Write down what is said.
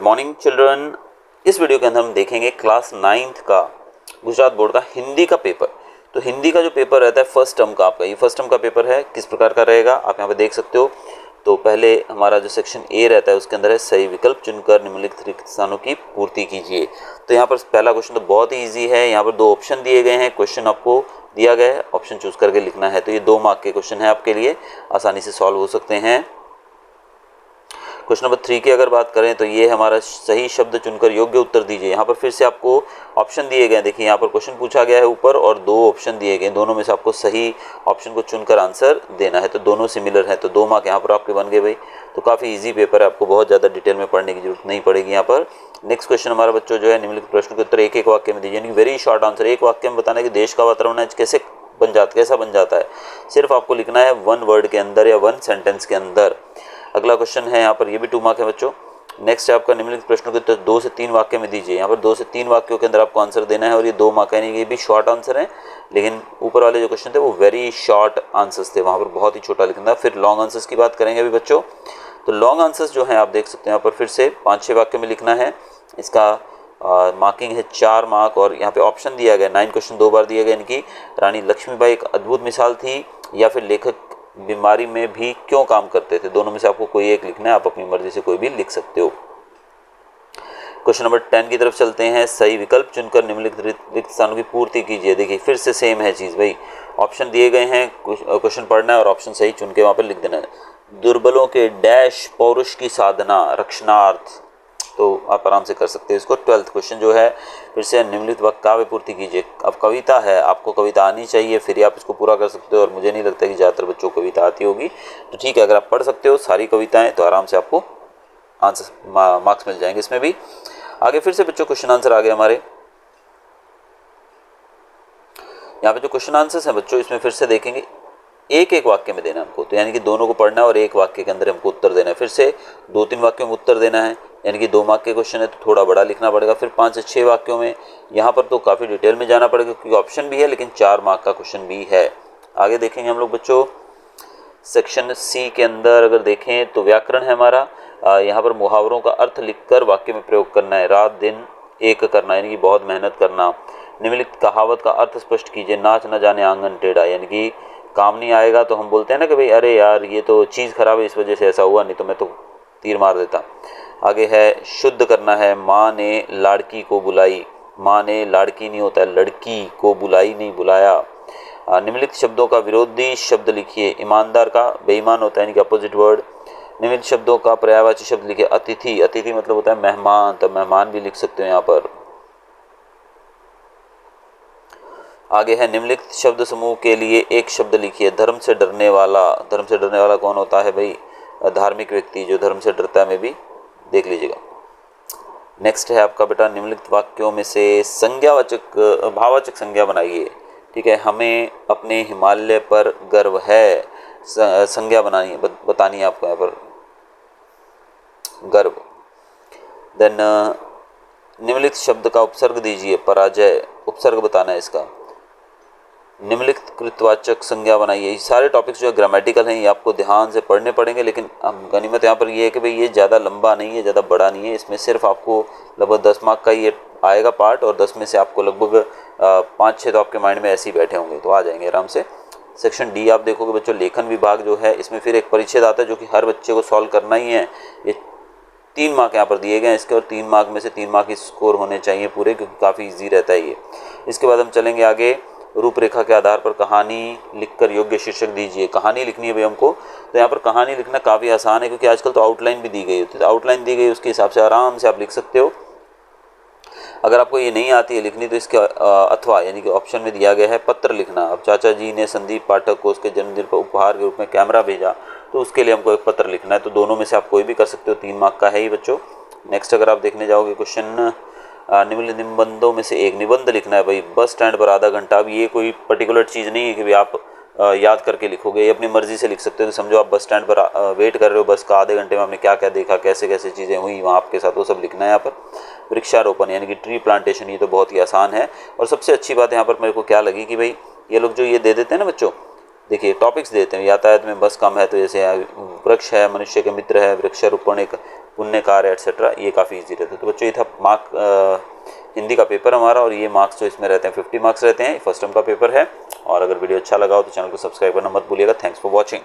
Morning children. इस video के अंदर हम देखेंगे क्लास 9th का गुजरात बोर्ड का हिंदी का पेपर। तो हिंदी का जो पेपर रहता है फर्स्ट टर्म का, आपका ये फर्स्ट टर्म का पेपर है, किस प्रकार का रहेगा आप यहाँ पे देख सकते हो। तो पहले हमारा जो सेक्शन ए रहता है उसके अंदर है सही विकल्प चुनकर निम्नलिखित रिक्त स्थानों की पूर्ति कीजिए। तो यहाँ पर पहला क्वेश्चन तो बहुत ही ईजी है। यहाँ पर दो ऑप्शन दिए गए हैं, क्वेश्चन आपको दिया गया है, ऑप्शन चूज करके लिखना है। तो ये 2 मार्क के क्वेश्चन है, आपके लिए आसानी से सॉल्व हो सकते हैं। क्वेश्चन नंबर 3 की अगर बात करें तो ये हमारा सही शब्द चुनकर योग्य उत्तर दीजिए। यहाँ पर फिर से आपको ऑप्शन दिए गए, देखिए यहाँ पर क्वेश्चन पूछा गया है ऊपर और 2 ऑप्शन दिए गए, दोनों में से आपको सही ऑप्शन को चुनकर आंसर देना है। तो दोनों सिमिलर है, तो 2 मार्क यहाँ पर आपके बन गए भाई। तो काफ़ी ईजी पेपर है, आपको बहुत ज़्यादा डिटेल में पढ़ने की जरूरत नहीं पड़ेगी यहाँ पर। नेक्स्ट क्वेश्चन हमारा बच्चों जो है निम्नलिखित प्रश्न के उत्तर एक वाक्य में दीजिए, यानी वेरी शॉर्ट आंसर। एक वाक्य में बताना कि देश का वातावरण कैसा बन जाता है, सिर्फ आपको लिखना है 1 वर्ड के अंदर या 1 सेंटेंस के अंदर। अगला क्वेश्चन है यहाँ पर, ये भी 2 मार्क है बच्चों। नेक्स्ट है आपका निम्नलिखित प्रश्नों के उत्तर 2 से 3 वाक्य में दीजिए। यहाँ पर 2 से 3 वाक्यों के अंदर आपको आंसर देना है और ये 2 मार्क है, ये भी शॉर्ट आंसर है। लेकिन ऊपर वाले जो क्वेश्चन थे वो वेरी शॉर्ट आंसर्स थे, वहाँ पर बहुत ही छोटा लिखना था। फिर लॉन्ग आंसर्स की बात करेंगे अभी बच्चों। तो लॉन्ग आंसर्स जो है आप देख सकते हैं यहाँ पर फिर से 5-6 वाक्य में लिखना है। इसका मार्किंग है 4 मार्क और यहाँ पे ऑप्शन दिया गया 9 क्वेश्चन 2 बार दिए गए। इनकी रानी लक्ष्मीबाई एक अद्भुत मिसाल थी या फिर लेखक बीमारी में भी क्यों काम करते थे, दोनों में से आपको कोई एक लिखना है, आप अपनी मर्जी से कोई भी लिख सकते हो। क्वेश्चन नंबर 10 की तरफ चलते हैं। सही विकल्प चुनकर निम्नलिखित रिक्त स्थानों की पूर्ति कीजिए। देखिए फिर से सेम है चीज़ भाई, ऑप्शन दिए गए हैं, क्वेश्चन पढ़ना है और ऑप्शन सही चुन के वहाँ पर लिख देना है। दुर्बलों के डैश पौरुष की साधना रक्षणार्थ, तो आप आराम से कर सकते हैं इसको। 12th क्वेश्चन जो है फिर से निम्नलिखित वाक्य काव्य पूर्ति कीजिए। अब कविता है, आपको कविता आनी चाहिए फिर आप इसको पूरा कर सकते हो, और मुझे नहीं लगता कि ज़्यादातर बच्चों को कविता आती होगी। तो ठीक है, अगर आप पढ़ सकते हो सारी कविताएं तो आराम से आपको आंसर मार्क्स मिल जाएंगे इसमें भी। आगे फिर से बच्चों क्वेश्चन आंसर आ गए हमारे। यहाँ पे जो क्वेश्चन आंसर्स हैं बच्चों, इसमें फिर से देखेंगे एक वाक्य में देना हमको, तो यानी कि दोनों को पढ़ना है और एक वाक्य के अंदर हमको उत्तर देना है। फिर से 2-3 वाक्यों में उत्तर देना है, यानी कि 2 मार्क के क्वेश्चन है तो थोड़ा बड़ा लिखना पड़ेगा। फिर 5 से 6 वाक्यों में, यहाँ पर तो काफ़ी डिटेल में जाना पड़ेगा क्योंकि ऑप्शन भी है लेकिन 4 मार्क का क्वेश्चन भी है। आगे देखेंगे हम लोग बच्चों सेक्शन सी के अंदर अगर देखें तो व्याकरण है हमारा। यहाँ पर मुहावरों का अर्थ लिखकर वाक्य में प्रयोग करना है। रात दिन एक करना, यानी कि बहुत मेहनत करना। निम्नलिखित कहावत का अर्थ स्पष्ट कीजिए। नाच न जाने आंगन टेढ़ा, यानी कि काम नहीं आएगा तो हम बोलते हैं ना कि भाई अरे यार ये तो चीज़ खराब है इस वजह से ऐसा हुआ, नहीं तो मैं तो तीर मार देता। आगे है शुद्ध करना है। माँ ने लाड़की को बुलाई, माँ ने लाड़की नहीं होता है, लड़की को बुलाई नहीं बुलाया। निम्नलिखित शब्दों का विरोधी शब्द लिखिए। ईमानदार का बेईमान होता है, यानी कि अपोजिट वर्ड। निम्नलिखित शब्दों का पर्यायवाची शब्द लिखिए। अतिथि, अतिथि मतलब होता है मेहमान, तो मेहमान भी लिख सकते हो यहाँ पर। आगे है निम्नलिखित शब्द समूह के लिए एक शब्द लिखिए। धर्म से डरने वाला, धर्म से डरने वाला कौन होता है भाई, धार्मिक व्यक्ति जो धर्म से डरता है, में भी देख लीजिएगा। नेक्स्ट है आपका बेटा निम्नलिखित वाक्यों में से संज्ञावाचक भाववाचक संज्ञा बनाइए। ठीक है, हमें अपने हिमालय पर गर्व है, संज्ञा बनानी है, बतानी है आपको यहाँ पर गर्व। देन निम्नलिखित शब्द का उपसर्ग दीजिए। पराजय, उपसर्ग बताना है इसका। निम्नलिखित कृतवाचक संज्ञा बनाइए। ये सारे टॉपिक्स जो है ग्रामेटिकल हैं, ये आपको ध्यान से पढ़ने पड़ेंगे, लेकिन गनीमत यहाँ पर ये है कि भाई ये ज़्यादा लंबा नहीं है, ज़्यादा बड़ा नहीं है। इसमें सिर्फ आपको लगभग 10 मार्क का ये आएगा पार्ट, और 10 में से आपको लगभग 5-6 तो आपके माइंड में ऐसे ही बैठे होंगे, तो आ जाएंगे आराम से। सेक्शन डी आप देखोगे बच्चों, लेखन विभाग जो है इसमें फिर एक परिच्छेद आता है जो कि हर बच्चे को सॉल्व करना ही है। ये 3 मार्क यहाँ पर दिए गए हैं इसके, और 3 मार्क में से 3 मार्क स्कोर होने चाहिए पूरे, क्योंकि काफ़ी ईजी रहता है ये। इसके बाद हम चलेंगे आगे। रूपरेखा के आधार पर कहानी लिखकर योग्य शीर्षक दीजिए। कहानी लिखनी है भाई हमको, तो यहाँ पर कहानी लिखना काफ़ी आसान है क्योंकि आजकल तो आउटलाइन भी दी गई होती है, तो आउटलाइन दी गई उसके हिसाब से आराम से आप लिख सकते हो। अगर आपको ये नहीं आती है लिखनी तो इसके अथवा यानी कि ऑप्शन में दिया गया है पत्र लिखना। अब चाचा जी ने संदीप पाठक को उसके जन्मदिन पर उपहार के रूप में कैमरा भेजा, तो उसके लिए हमको एक पत्र लिखना है। तो दोनों में से आप कोई भी कर सकते हो, 3 मार्क का है ही बच्चों। नेक्स्ट अगर आप देखने जाओगे क्वेश्चन, निम्नलिखित निबंधों में से एक निबंध लिखना है भाई। बस स्टैंड पर आधा घंटा, अब ये कोई पर्टिकुलर चीज़ नहीं है कि भाई आप याद करके लिखोगे, ये अपनी मर्जी से लिख सकते हो। तो समझो आप बस स्टैंड पर वेट कर रहे हो बस का, आधे घंटे में आपने क्या क्या देखा, कैसे कैसे चीज़ें हुई वहाँ आपके साथ, वो सब लिखना है यहाँ पर। वृक्षारोपण यानी कि ट्री प्लांटेशन, ये तो बहुत ही आसान है। और सबसे अच्छी बात यहाँ पर मेरे को क्या लगी कि भाई ये लोग जो ये दे देते हैं ना बच्चों, देखिए टॉपिक्स देते हैं। यातायात में बस कम है तो जैसे वृक्ष है, मनुष्य के मित्र है, वृक्षारोपण एक पुण्य कार्य एटसेट्रा, ये काफ़ी ईजी रहता है। तो बच्चों ये था हिंदी का पेपर हमारा, और ये मार्क्स जो इसमें रहते हैं 50 मार्क्स रहते हैं। फर्स्ट टर्म का पेपर है। और अगर वीडियो अच्छा लगा हो तो चैनल को सब्सक्राइब करना मत भूलिएगा। Thanks for watching.